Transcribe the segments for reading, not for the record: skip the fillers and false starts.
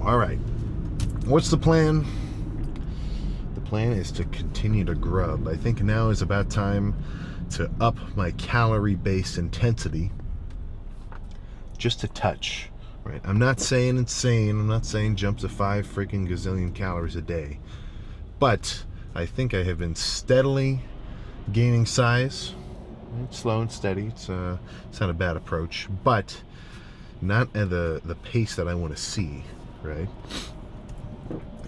all right. What's the plan? The plan is to continue to grub. I think now is about time to up my calorie-based intensity just a touch, right? I'm not saying insane. I'm not saying jump to 5 freaking gazillion calories a day. But I think I have been steadily gaining size. It's slow and steady. It's not a bad approach, but not at the pace that I want to see, right?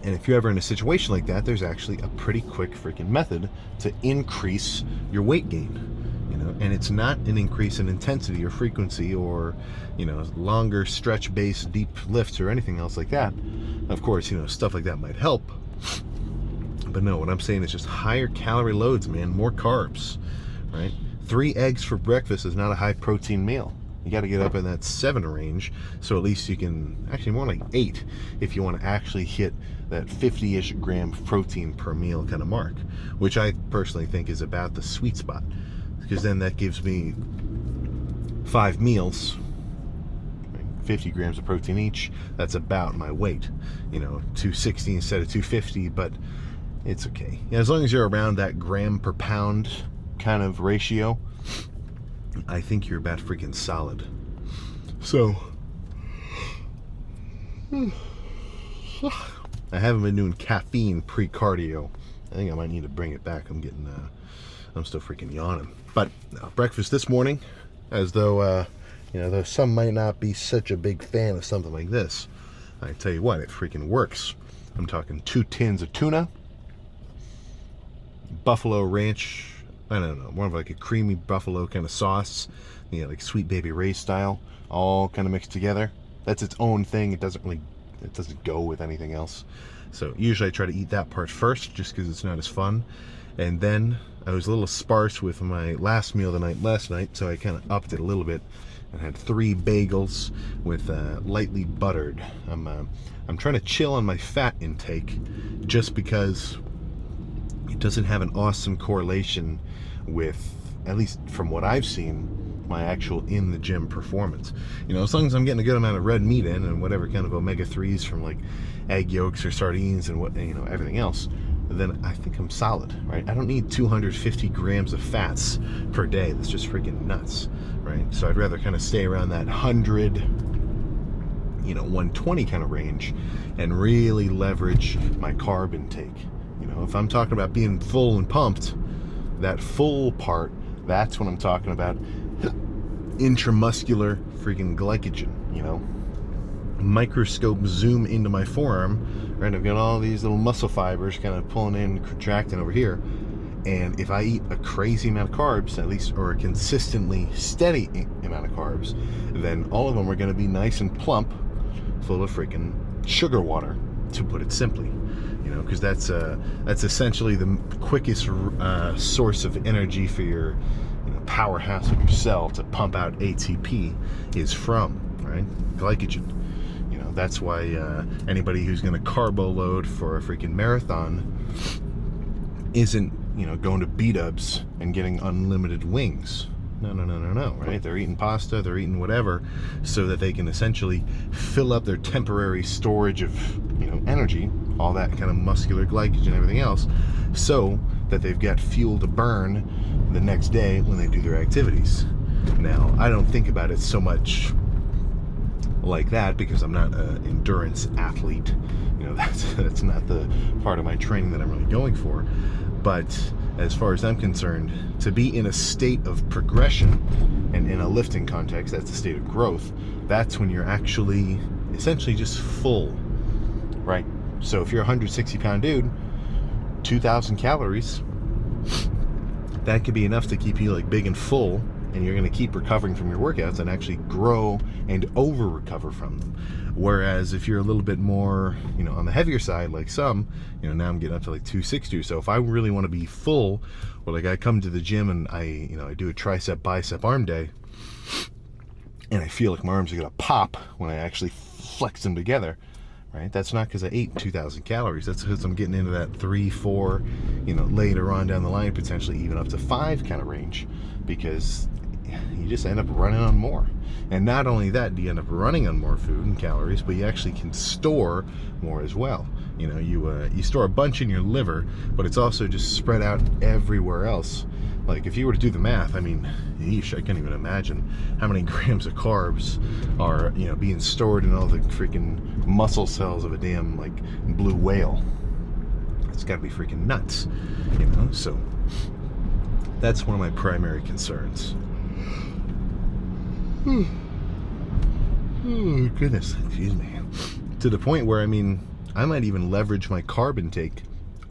And if you're ever in a situation like that, there's actually a pretty quick freaking method to increase your weight gain, you know. And it's not an increase in intensity or frequency or, you know, longer stretch-based deep lifts or anything else like that. Of course, you know, stuff like that might help. But no, what I'm saying is just higher calorie loads, man, more carbs, right? 3 eggs for breakfast is not a high protein meal. You got to get up in that 7 range, so at least you can, actually more like 8, if you want to actually hit that 50-ish gram of protein per meal kind of mark, which I personally think is about the sweet spot, because then that gives me 5 meals, 50 grams of protein each. That's about my weight, you know, 260 instead of 250, but it's okay. Yeah, as long as you're around that gram per pound kind of ratio, I think you're about freaking solid. So, I haven't been doing caffeine pre-cardio. I think I might need to bring it back. I'm still freaking yawning. But breakfast this morning, as though, you know, though some might not be such a big fan of something like this, I tell you what, it freaking works. I'm talking 2 tins of tuna, buffalo ranch, I don't know, more of like a creamy buffalo kind of sauce, you know, like Sweet Baby Ray's style, all kind of mixed together. That's its own thing. It doesn't go with anything else. So usually I try to eat that part first, just because it's not as fun. And then I was a little sparse with my last meal last night, so I kind of upped it a little bit and had 3 bagels with lightly buttered. I'm trying to chill on my fat intake, just because it doesn't have an awesome correlation with, at least from what I've seen, my actual in the gym performance. You know, as long as I'm getting a good amount of red meat in and whatever kind of omega-3s from like egg yolks or sardines and what, you know, everything else, then I think I'm solid, right? I don't need 250 grams of fats per day. That's just freaking nuts, right? So I'd rather kind of stay around that 100, you know, 120 kind of range and really leverage my carb intake. You know, if I'm talking about being full and pumped, that full part, that's what I'm talking about. Intramuscular freaking glycogen, you know. Microscope zoom into my forearm, right? I've got all these little muscle fibers kind of pulling in, contracting over here. And if I eat a crazy amount of carbs, at least, or a consistently steady amount of carbs, then all of them are going to be nice and plump, full of freaking sugar water, to put it simply. You know, because that's essentially the quickest source of energy for your, you know, powerhouse of your cell to pump out ATP is from, right, glycogen. You know, that's why anybody who's going to carbo load for a freaking marathon isn't, you know, going to B-dubs and getting unlimited wings. No, right? They're eating pasta, they're eating whatever, so that they can essentially fill up their temporary storage of, you know, energy, all that kind of muscular glycogen and everything else, so that they've got fuel to burn the next day when they do their activities. Now, I don't think about it so much like that because I'm not an endurance athlete. You know, that's not the part of my training that I'm really going for. But as far as I'm concerned, to be in a state of progression, and in a lifting context, that's a state of growth, that's when you're actually essentially just full, right? So if you're a 160-pound dude, 2,000 calories, that could be enough to keep you like big and full, and you're going to keep recovering from your workouts and actually grow and over-recover from them. Whereas if you're a little bit more, you know, on the heavier side, like some, you know, now I'm getting up to like 260. So if I really want to be full, or like I come to the gym and I do a tricep, bicep, arm day, and I feel like my arms are going to pop when I actually flex them together, right? That's not because I ate 2,000 calories. That's because I'm getting into that 3, 4, you know, later on down the line, potentially even up to 5 kind of range. Because you just end up running on more. And not only that, do you end up running on more food and calories, but you actually can store more as well. You know, you store a bunch in your liver, but it's also just spread out everywhere else. Like if you were to do the math, I mean, yeesh, I can't even imagine how many grams of carbs are, you know, being stored in all the freaking muscle cells of a damn like blue whale. It's got to be freaking nuts, you know. So that's one of my primary concerns. Oh goodness, excuse me. To the point where, I mean, I might even leverage my carb intake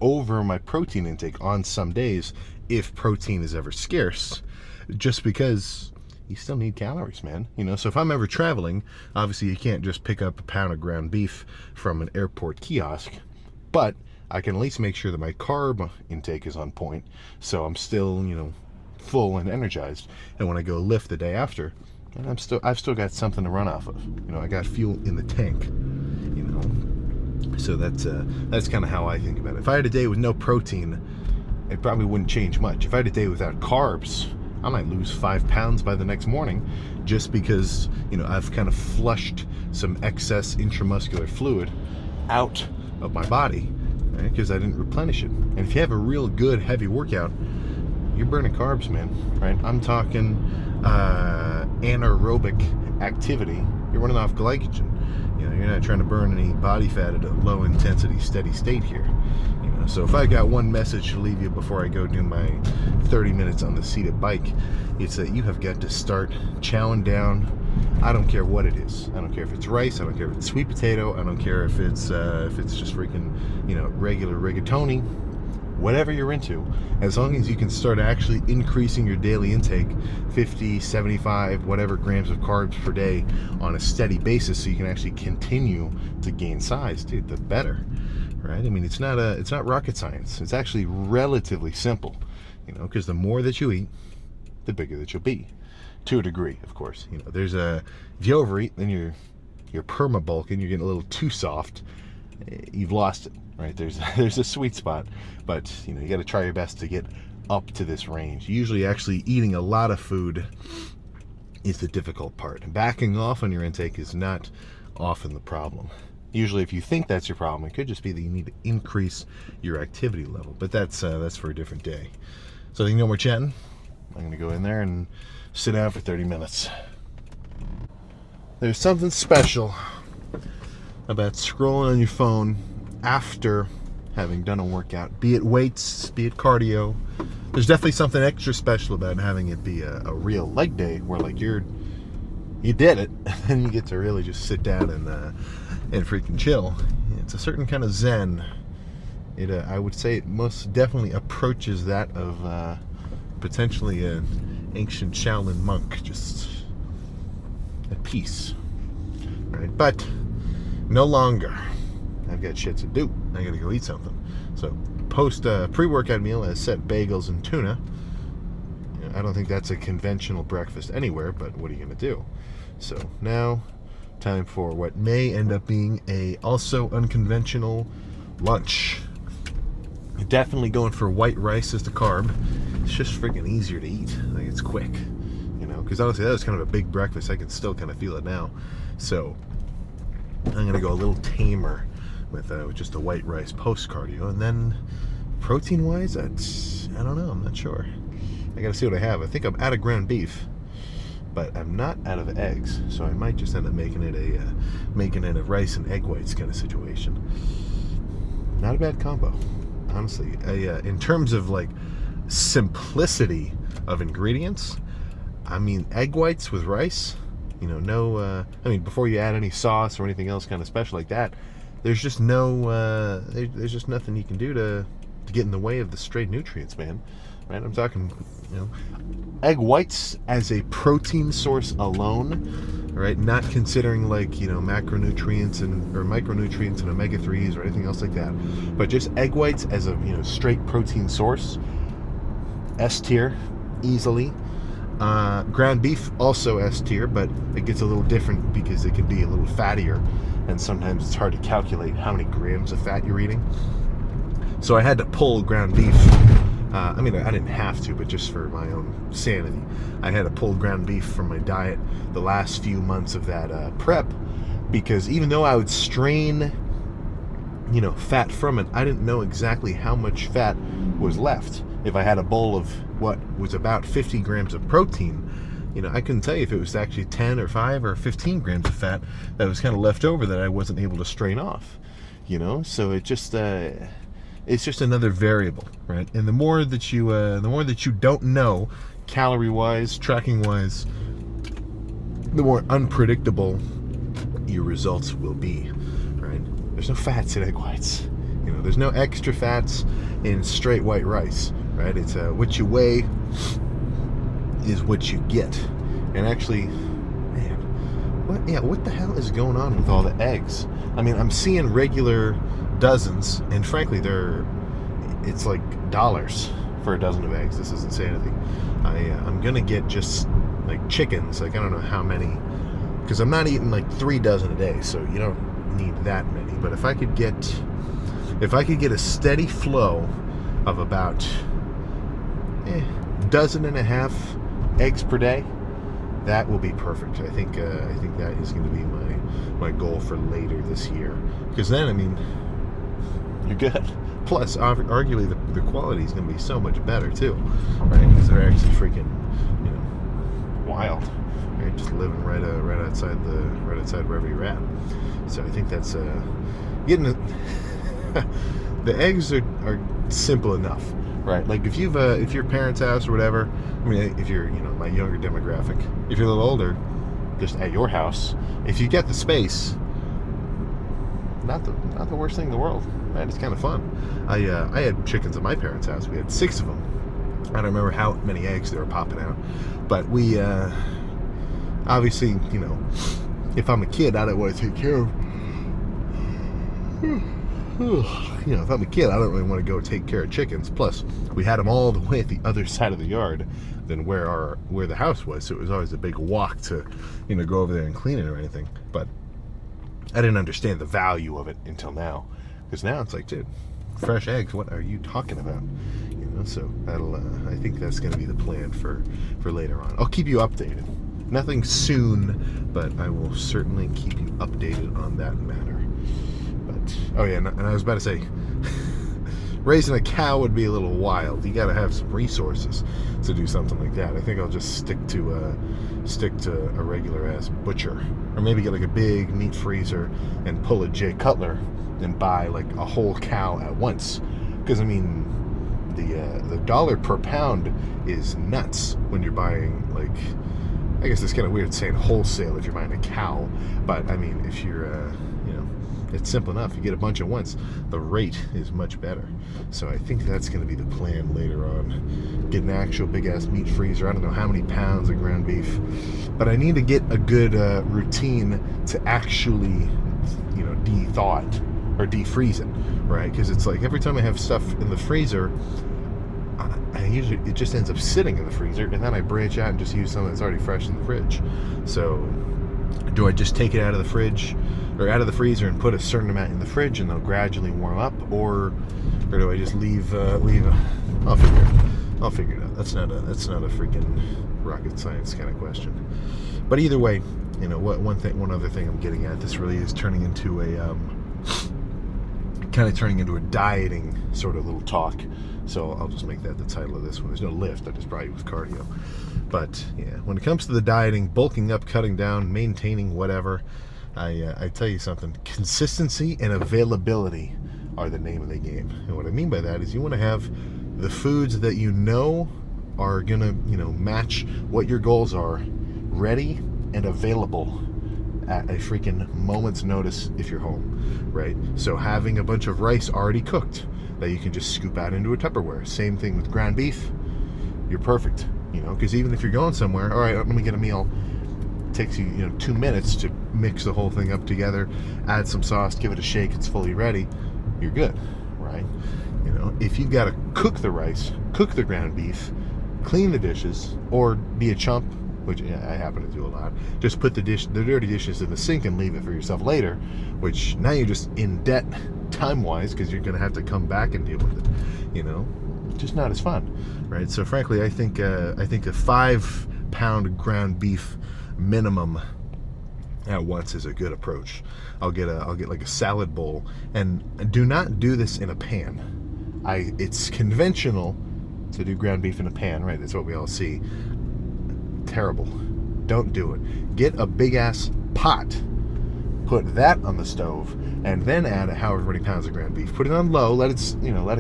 over my protein intake on some days if protein is ever scarce, just because you still need calories, man. You know, so if I'm ever traveling, obviously you can't just pick up a pound of ground beef from an airport kiosk, but I can at least make sure that my carb intake is on point, so I'm still, you know, full and energized. And when I go lift the day after, I've still got something to run off of. You know, I got fuel in the tank. You know, so that's kind of how I think about it. If I had a day with no protein, it probably wouldn't change much. If I had a day without carbs, I might lose 5 pounds by the next morning, just because, you know, I've kind of flushed some excess intramuscular fluid out of my body, right? Because I didn't replenish it. And if you have a real good heavy workout, you're burning carbs, man, right? I'm talking anaerobic activity. You're running off glycogen. You know, you're not trying to burn any body fat at a low intensity, steady state here. You know, so if I got one message to leave you before I go do my 30 minutes on the seated bike, it's that you have got to start chowing down. I don't care what it is. I don't care if it's rice. I don't care if it's sweet potato. I don't care if it's just freaking, you know, regular rigatoni. Whatever you're into, as long as you can start actually increasing your daily intake 50, 75, whatever grams of carbs per day on a steady basis, so you can actually continue to gain size, dude, the better, right? I mean, it's not rocket science. It's actually relatively simple, you know, because the more that you eat, the bigger that you'll be, to a degree, of course. You know, if you overeat, then you're perma-bulking, you're getting a little too soft, you've lost it. Right, there's a sweet spot, but you know, you got to try your best to get up to this range. Usually actually eating a lot of food is the difficult part. Backing off on your intake is not often the problem. Usually if you think that's your problem, it could just be that you need to increase your activity level, but that's for a different day. So I think no more chatting. I'm going to go in there and sit down for 30 minutes. There's something special about scrolling on your phone after having done a workout, be it weights, be it cardio. There's definitely something extra special about having it be a real leg day, where like you did it, and then you get to really just sit down and freaking chill. It's a certain kind of zen. I would say it most definitely approaches that of potentially an ancient Shaolin monk, just at peace, right? But no longer. I've got shit to do. I gotta go eat something. So post pre-workout meal, as said, bagels and tuna. You know, I don't think that's a conventional breakfast anywhere, but what are you gonna do? So now, time for what may end up being a also unconventional lunch. Definitely going for white rice as the carb. It's just freaking easier to eat. Like, it's quick, you know. Because honestly, that was kind of a big breakfast. I can still kind of feel it now. So I'm gonna go a little tamer with just the white rice post cardio, and then protein wise, I don't know. I'm not sure. I gotta see what I have. I think I'm out of ground beef, but I'm not out of eggs, so I might just end up making it a rice and egg whites kind of situation. Not a bad combo, honestly. In terms of like simplicity of ingredients, I mean, egg whites with rice, you know, I mean, before you add any sauce or anything else kind of special like that, there's just there's just nothing you can do to get in the way of the straight nutrients, man. Right? I'm talking, you know, egg whites as a protein source alone, right? Not considering like, you know, macronutrients or micronutrients and omega-3s or anything else like that, but just egg whites as a, you know, straight protein source. S tier, easily. Ground beef also S tier, but it gets a little different because it can be a little fattier, and sometimes it's hard to calculate how many grams of fat you're eating. So I had to pull ground beef I mean, I didn't have to, but just for my own sanity. I had to pull ground beef from my diet the last few months of that prep, because even though I would strain, fat from it, I didn't know exactly how much fat was left. If I had a bowl of what was about 50 grams of protein, I couldn't tell you if it was actually 10 or 5 or 15 grams of fat that was kind of left over that I wasn't able to strain off, so it's just another variable, right? And the more that you don't know, calorie-wise, tracking-wise, the more unpredictable your results will be, right? There's no fats in egg whites. There's no extra fats in straight white rice, right? It's what you weigh is what you get. And actually, man, what the hell is going on with all the eggs? I mean, I'm seeing regular dozens, and frankly, it's like dollars for a dozen of eggs. This is insanity. I'm gonna get just like chickens, like I don't know how many, because I'm not eating like 3 dozen a day, so you don't need that many. But if I could get a steady flow of about dozen and a half eggs per day, that will be perfect. I think that is going to be my goal for later this year, because then, I mean, you're good. Plus, arguably, the quality is going to be so much better too, right? Because they're actually freaking, wild. Right? Just living right outside wherever you're at. So I think that's getting the eggs are simple enough, right? Like if your parents' house or whatever. I mean, if you're my younger demographic, if you're a little older, just at your house, if you get the space, not the worst thing in the world. Right? It's kind of fun. I had chickens at my parents' house. We had 6 of them. I don't remember how many eggs they were popping out, but we obviously, if I'm a kid, I don't want to take care of. If I'm a kid, I don't really want to go take care of chickens. Plus, we had them all the way at the other side of the yard than where the house was, so it was always a big walk to, go over there and clean it or anything. But I didn't understand the value of it until now, because now it's like, dude, fresh eggs. What are you talking about? So that'll. I think that's going to be the plan for later on. I'll keep you updated. Nothing soon, but I will certainly keep you updated on that matter. Oh yeah, and I was about to say, raising a cow would be a little wild. You got to have some resources to do something like that. I think I'll just stick to a regular ass butcher, or maybe get like a big meat freezer and pull a Jay Cutler and buy like a whole cow at once. Because I mean, the dollar per pound is nuts when you're buying, like, I guess it's kind of weird saying wholesale if you're buying a cow, but I mean, if you're it's simple enough. You get a bunch at once, the rate is much better. So I think that's going to be the plan later on. Get an actual big-ass meat freezer. I don't know how many pounds of ground beef, but I need to get a good routine to actually, de-thaw it or defreeze it, right? Because it's like every time I have stuff in the freezer, it just ends up sitting in the freezer, and then I branch out and just use something that's already fresh in the fridge. So do I just take it out of the fridge or out of the freezer and put a certain amount in the fridge and they'll gradually warm up, or do I just leave? I'll figure it out. That's not a freaking rocket science kind of question. But either way, one other thing I'm getting at, this really is turning into a dieting sort of little talk. So I'll just make that the title of this one. There's no lift, I just probably use cardio. But yeah, when it comes to the dieting, bulking up, cutting down, maintaining, whatever, I tell you something, consistency and availability are the name of the game. And what I mean by that is you want to have the foods that are gonna, match what your goals are, ready and available at a freaking moment's notice if you're home, right? So having a bunch of rice already cooked that you can just scoop out into a Tupperware. Same thing with ground beef. You're perfect, because even if you're going somewhere, all right, let me get a meal. It takes you, 2 minutes to mix the whole thing up together, add some sauce, give it a shake, it's fully ready. You're good, right? If you've got to cook the rice, cook the ground beef, clean the dishes, or be a chump, which I happen to do a lot, just put the dirty dishes in the sink and leave it for yourself later, which now you're just in debt time-wise because you're going to have to come back and deal with it, just not as fun, right? So frankly, I think a 5-pound ground beef minimum at once is a good approach. I'll get like a salad bowl, and do not do this in a pan. It's conventional to do ground beef in a pan, right? That's what we all see. Terrible. Don't do it. Get a big ass pot, put that on the stove, and then add however many pounds of ground beef. Put it on low, let it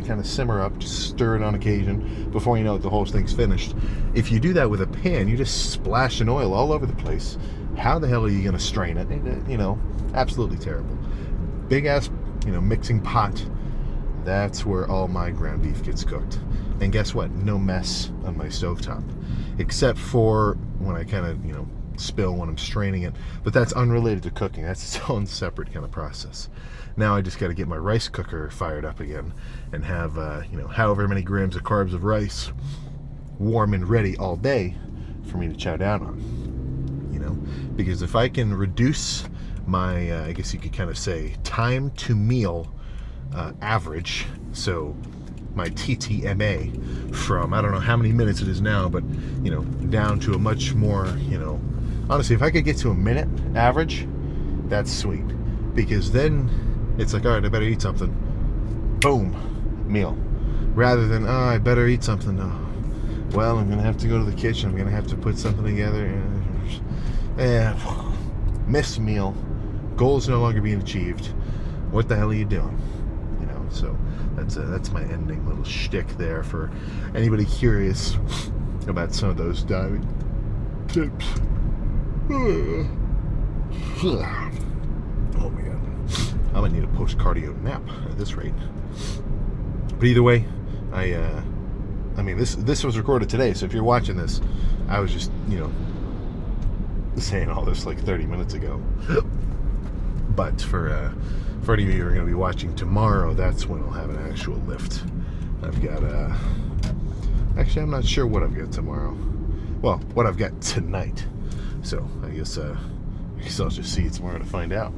kind of simmer up, just stir it on occasion. Before you know it, the whole thing's finished. If you do that with a pan, you just splash an oil all over the place. How the hell are you going to strain it? Absolutely terrible. Big ass, mixing pot. That's where all my ground beef gets cooked. And guess what? No mess on my stovetop, except for when I kind of, spill when I'm straining it. But that's unrelated to cooking. That's its own separate kind of process. Now I just got to get my rice cooker fired up again and have, however many grams of carbs of rice warm and ready all day for me to chow down on. Because if I can reduce my, I guess you could kind of say, time to meal average, so my TTMA from, I don't know how many minutes it is now, but down to a much more, honestly, if I could get to a minute average, that's sweet. Because then it's like, all right, I better eat something. Boom, meal. Rather than, oh, I better eat something. Oh, well, I'm gonna have to go to the kitchen. I'm gonna have to put something together. Missed meal. Goals no longer being achieved. What the hell are you doing? So that's my ending little shtick there for anybody curious about some of those diving tips. Oh man, I'm gonna need a post-cardio nap at this rate. But either way, I mean this was recorded today, so if you're watching this, I was just saying all this like 30 minutes ago. But for any of you who are going to be watching tomorrow, that's when I'll have an actual lift. I've got actually I'm not sure what I've got tomorrow. Well, what I've got tonight. So I guess I'll just see you tomorrow to find out.